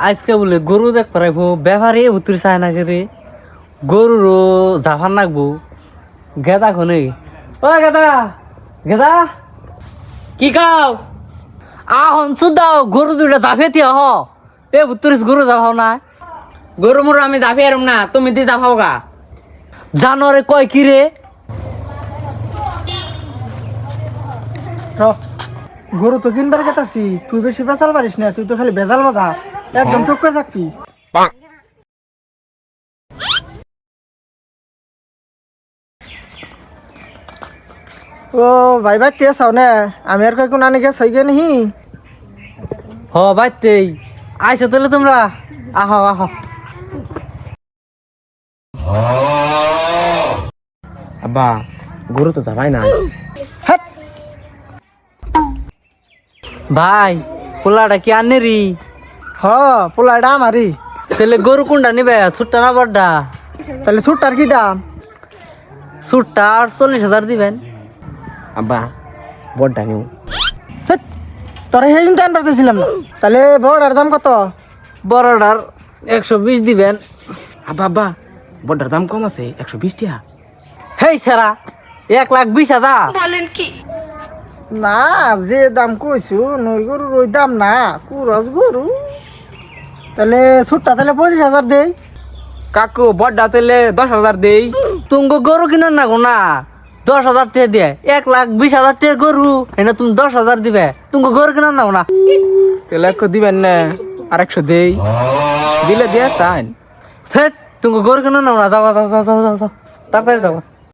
আজকে বলে গরু দেখ পারাইবো ব্যবহারে উত্তর চায় না রে গরুরও জাফার নাকবো গেদা খনে ও গেদা গেদা কি খাও আহন দাও গরু দুইটা জাফে তিয়া হ এ উত্তর গরু জাফাও না গরু মুরু আমি যাবি আরম না তুমি দি যাফাও গা জানোরে কয় কি রে গরু তো কিনবার গেতাছি তুই বেশি বেচাল পারিস না তুই তো খালি বেজাল বাজাস একদম চোখ করে থাকবি ও ভাই ভাই কে চাও না আমি আর কয়েক আনি গেছ হয়ে গেনি হ বাইতেই আইসো তাহলে তোমরা আহো আহো আব্বা গরু তো যাবাই না ভাই পোলাটা কি আনে রি হ পোলাটা আমারই তাহলে গরু কোনটা নিবে সুটটা না বড়টা তাহলে ছুটটার কি দাম সুটটা 40,000 দিবেন আব্বা বড়টা নিউ তোরা সেই চিন্তা আনবার চাইছিলাম না তাহলে বড়ার দাম কত বড়টার 120 দিবেন আব্বা আব্বা বড়টার দাম কম আছে 120 টাকা হেই সেরা 1,20,000 না যে দাম কইছু নই গরুর ওই দাম না কুরস গরু তাহলে ছুটটা তাহলে 25,000 দেই কাকু বড়টা তাইলে 10,000 দেই তুঙ্গ গরু কিনার না গো না 10,000 টাকা দিয়ে 1,20,000 টাকা গরু এনে তুমি 10,000 দিবে তুঙ্গ গরু কিনার না গো না তাহলে একশো দিবেন না আর 100 দেই দিলে দিয়ে তাই তুঙ্গ গরু কিনার না গো না যাও যাও যাও যাও যাও তাড়াতাড়ি যাও